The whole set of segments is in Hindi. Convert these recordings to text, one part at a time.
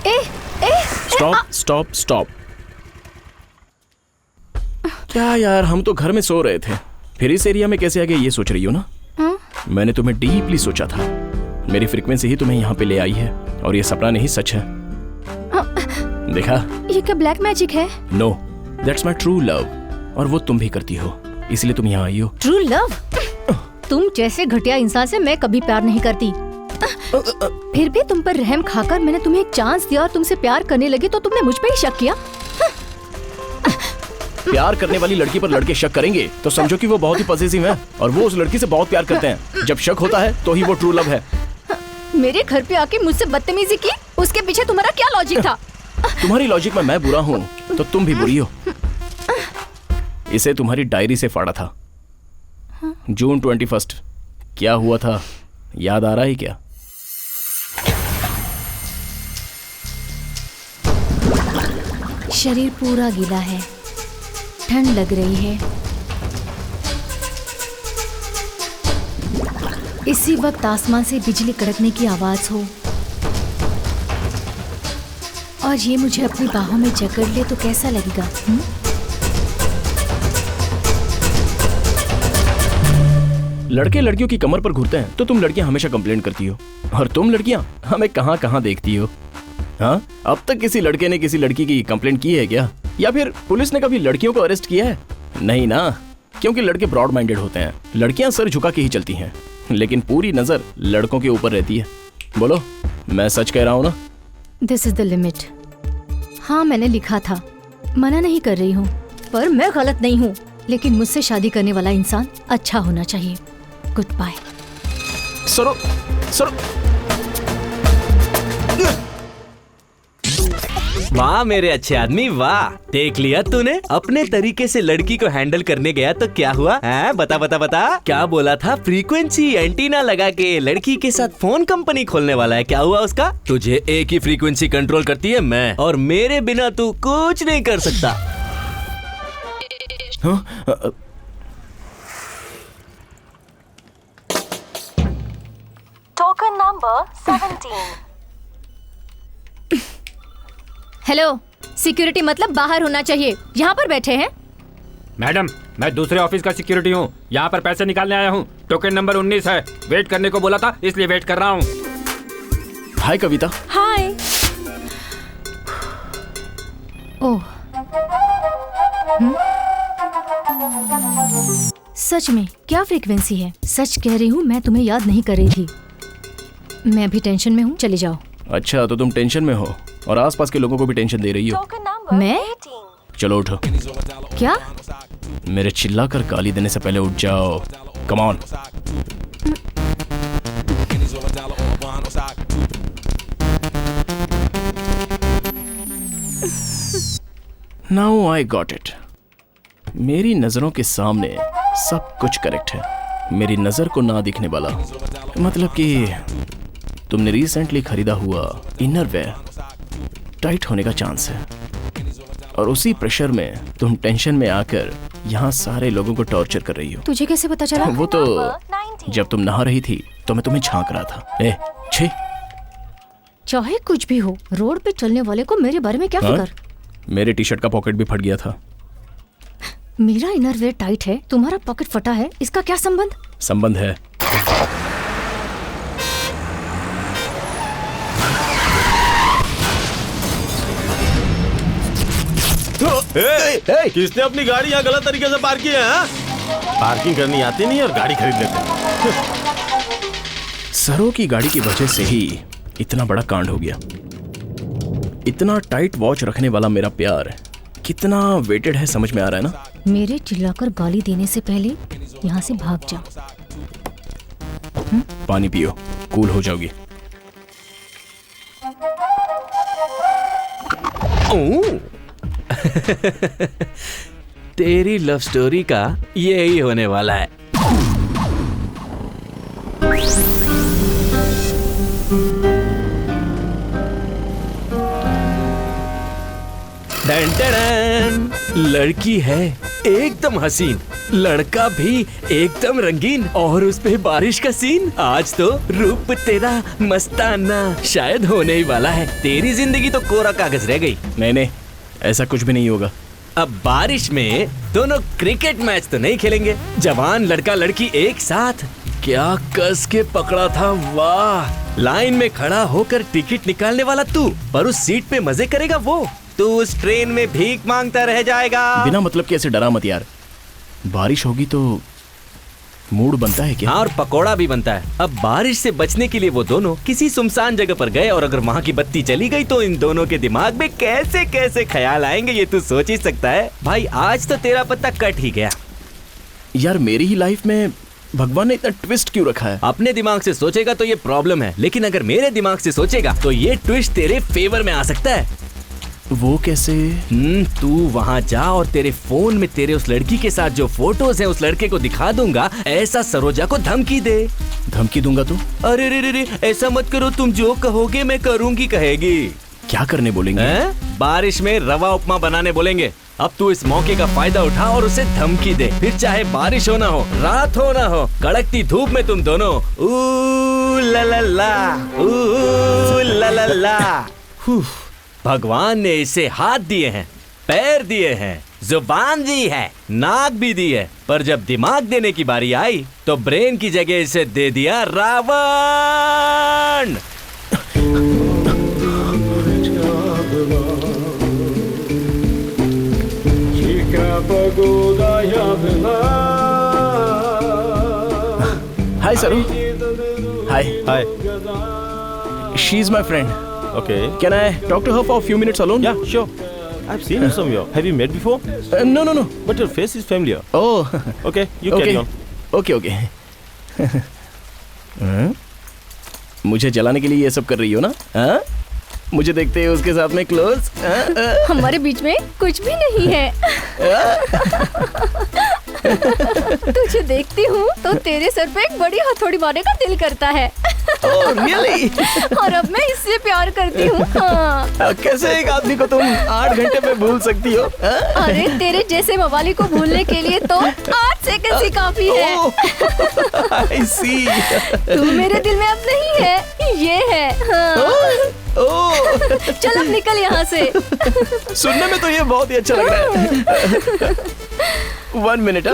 ए, ए, स्टॉप स्टॉप स्टॉप। क्या यार, हम तो घर में सो रहे थे, फिर इस एरिया में कैसे आ गए ये सोच रही हो ना? मैंने तुम्हें डीपली सोचा था। मेरी फ्रीक्वेंसी ही तुम्हें यहाँ पे ले आई है और ये सपना नहीं सच है। देखा? ये क्या ब्लैक मैजिक है? No, that's my true love. और वो तुम भी करती हो, इसलिए तुम यहाँ आई हो। True love? तुम जैसे घटिया इंसान से मैं कभी प्यार नहीं करती। फिर भी तुम पर रहम खाकर मैंने तुम्हें एक चांस दिया और तुमसे प्यार करने लगी तो तुमने मुझ पे ही शक किया। प्यार करने वाली लड़की पर लड़के शक करेंगे तो समझो कि वो बहुत ही पॉजिटिव है और वो उस लड़की से बहुत प्यार करते हैं। जब शक होता है तो ही वो ट्रू लव है। मेरे घर पे आके मुझसे बदतमीजी की, उसके पीछे तुम्हारा क्या लॉजिक था? तुम्हारी लॉजिक में मैं बुरा हूँ तो तुम भी बुरी हो। इसे तुम्हारी डायरी से फाड़ा था। जून 21 क्या हुआ था याद आ रहा है क्या? शरीर पूरा गीला है, ठंड लग रही है। इसी वक्त आसमान से बिजली कड़कने की आवाज हो और ये मुझे अपनी बाहों में जकड़ ले तो कैसा लगेगा? लड़के लड़कियों की कमर पर घूरते हैं तो तुम लड़कियां हमेशा कंप्लेंट करती हो और तुम लड़कियां हमें कहां कहां देखती हो। हाँ, अब तक किसी लड़के ने किसी लड़की की कंप्लेंट की है क्या? या फिर पुलिस ने कभी लड़कियों को अरेस्ट किया है? नहीं ना, क्योंकि लड़के ब्रॉड माइंडेड होते हैं। लड़कियां सर झुका के ही चलती हैं, लेकिन पूरी नजर लड़कों के ऊपर रहती है। बोलो, मैं सच कह रहा हूँ ना? This is the limit. हाँ, मैंने लिखा था, मना नहीं कर रही हूँ, पर मैं गलत नहीं हूँ। लेकिन मुझसे शादी करने वाला इंसान अच्छा होना चाहिए। Good bye. सरो, सरो। वाह मेरे अच्छे आदमी, वाह। देख लिया तूने, अपने तरीके से लड़की को हैंडल करने गया तो क्या हुआ है? बता बता बता, क्या बोला था? फ्रीक्वेंसी एंटीना लगा के लड़की के साथ फोन कंपनी खोलने वाला है। क्या हुआ उसका? तुझे एक ही फ्रीक्वेंसी कंट्रोल करती है मैं, और मेरे बिना तू कुछ नहीं कर सकता। Token number 17। हेलो, सिक्योरिटी मतलब बाहर होना चाहिए, यहाँ पर बैठे हैं। मैडम, मैं दूसरे ऑफिस का सिक्योरिटी हूँ, यहाँ पर पैसे निकालने आया हूँ। टोकन नंबर 19 है। वेट करने को बोला था, इसलिए वेट कर रहा हूँ। हाय कविता। हाय। ओह, सच में क्या फ्रीक्वेंसी है? सच कह रही हूँ, मैं तुम्हें याद नहीं कर रही थी। मैं भी टेंशन में हूँ, चले जाओ। अच्छा, तो तुम टेंशन में हो और आसपास के लोगों को भी टेंशन दे रही हो। मैं? चलो उठो। क्या? मेरे चिल्लाकर गाली देने से पहले उठ जाओ। Come on. Now I got it. मेरी नजरों के सामने सब कुछ करेक्ट है। मेरी नजर को ना दिखने वाला, मतलब कि तुमने रिसेंटली खरीदा हुआ इनरवेयर टाइट होने का चांस है और उसी प्रेशर में तुम टेंशन में आकर यहाँ सारे लोगों को टॉर्चर कर रही हो। तुझे कैसे पता चला? वो तो जब तुम नहा रही थी तो मैं तुम्हें झांक रहा था। ए, छी। चाहे कुछ भी हो, रोड पे चलने वाले को मेरे बारे में क्या फिक्र? मेरे टी शर्ट का पॉकेट भी फट गया था। मेरा इनरवेयर टाइट है, तुम्हारा पॉकेट फटा है, इसका क्या संबंध? संबंध है। किसने अपनी गाड़ी यहाँ गलत तरीके से पार्क की है? पार्किंग करनी आती नहीं और गाड़ी खरीद लेते हैं। सरो की गाड़ी की वजह से ही इतना बड़ा कांड हो गया। इतना टाइट वॉच रखने वाला मेरा प्यार कितना वेटेड है, समझ में आ रहा है ना? मेरे चिल्लाकर गाली देने से पहले यहाँ से भाग जा। पानी पियो, कूल हो जाओगी। तेरी लव स्टोरी का यही होने वाला है। डन डन, लड़की है एकदम हसीन, लड़का भी एकदम रंगीन और उस पे बारिश का सीन। आज तो रूप तेरा मस्ताना शायद होने ही वाला है। तेरी जिंदगी तो कोरा कागज रह गई। नहीं, ऐसा कुछ भी नहीं होगा। अब बारिश में दोनों क्रिकेट मैच तो नहीं खेलेंगे। जवान लड़का लड़की एक साथ। क्या कस के पकड़ा था, वाह। लाइन में खड़ा होकर टिकट निकालने वाला तू, पर उस सीट पे मजे करेगा वो। तू उस ट्रेन में भीख मांगता रह जाएगा। बिना मतलब के ऐसे डरा मत यार। बारिश होगी तो मूड बनता है क्या? हाँ, और पकोड़ा भी बनता है। अब बारिश से बचने के लिए वो दोनों किसी सुनसान जगह पर गए और अगर वहाँ की बत्ती चली गई तो इन दोनों के दिमाग में कैसे कैसे ख्याल आएंगे ये तू सोच ही सकता है। भाई आज तो तेरा पत्ता कट ही गया। यार मेरी ही लाइफ में भगवान ने इतना ट्विस्ट क्यों रखा है? अपने दिमाग से सोचेगा तो ये प्रॉब्लम है, लेकिन अगर मेरे दिमाग से सोचेगा तो ये ट्विस्ट तेरे फेवर में आ सकता है। वो कैसे? तू वहाँ जा और तेरे फोन में तेरे उस लड़की के साथ जो फोटोज हैं उस लड़के को दिखा दूंगा। ऐसा सरोजा को धमकी दे। धमकी दूंगा तो? अरे रे रे रे, ऐसा मत करो, तुम जो कहोगे मैं करूंगी कहेगी। क्या करने बोलेंगे? बारिश में रवा उपमा बनाने बोलेंगे। अब तू इस मौके का फायदा उठा और उसे धमकी दे। फिर चाहे बारिश हो ना हो, रात हो ना हो, कड़कती धूप में तुम दोनों ऊ ला ला ला, ऊ ला ला ला। भगवान ने इसे हाथ दिए हैं, पैर दिए हैं, जुबान दी है, नाक भी दी है, पर जब दिमाग देने की बारी आई तो ब्रेन की जगह इसे दे दिया Ravan. Hi Saru. Hi. Hi. She is my friend. Okay. Can I talk to her for a few minutes alone? Yeah, sure. I've seen you somewhere. Have you met before? No. But your face is familiar. Oh. Okay, you carry on. Okay. मुझे जलाने के लिए ये सब कर रही हो ना? हाँ? मुझे देखते ही उसके साथ में क्लोज। हमारे बीच में कुछ भी नहीं है। तुझे देखती हूँ तो तेरे सर पे एक बड़ी हथौड़ी मारने का दिल करता है। Oh, really? और अब मैं इससे प्यार करती हूँ। हाँ। कैसे एक आदमी को तुम 8 घंटे में भूल सकती हो? अरे तेरे जैसे मवाली को भूलने के लिए तो 8 सेकंड ही काफी है। I see. तू मेरे दिल में अब नहीं है, ये है। हाँ। चल अब निकल यहाँ से। सुनने में तो ये बहुत ही अच्छा लग रहा है। 1 minute.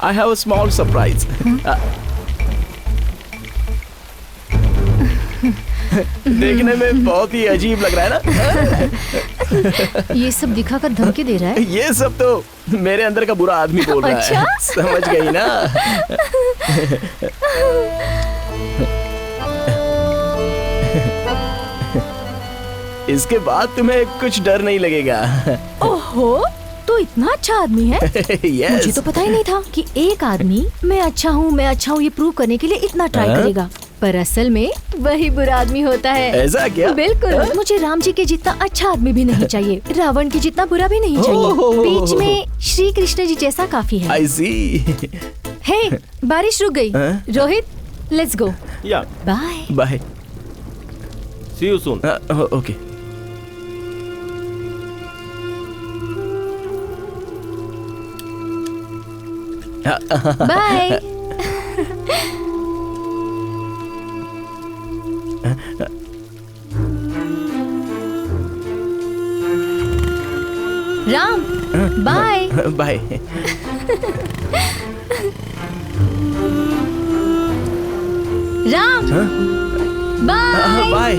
I have a small surprise. देखने में बहुत ही अजीब लग रहा है ना? ये सब दिखाकर धमकी दे रहा है? ये सब तो मेरे अंदर का बुरा आदमी बोल रहा अच्छा? है। समझ गई ना? इसके बाद तुम्हें कुछ डर नहीं लगेगा। ओहो, तो इतना अच्छा आदमी है। Yes. मुझे तो पता ही नहीं था कि एक आदमी मैं अच्छा हूँ ये प्रूव करने के लिए इतना ट्राई करेगा, पर असल में वही बुरा आदमी होता है। ऐसा क्या? बिल्कुल। मुझे राम जी के जितना अच्छा आदमी भी नहीं चाहिए, रावण के जितना बुरा भी नहीं चाहिए, बीच में श्री कृष्ण जी जैसा काफी है। I see. हे, बारिश रुक गई। Rohit, let's go. Yeah. Bye. Bye. See you soon. Okay. Bye. Ram, bye. Bye. Ram, bye. Bye.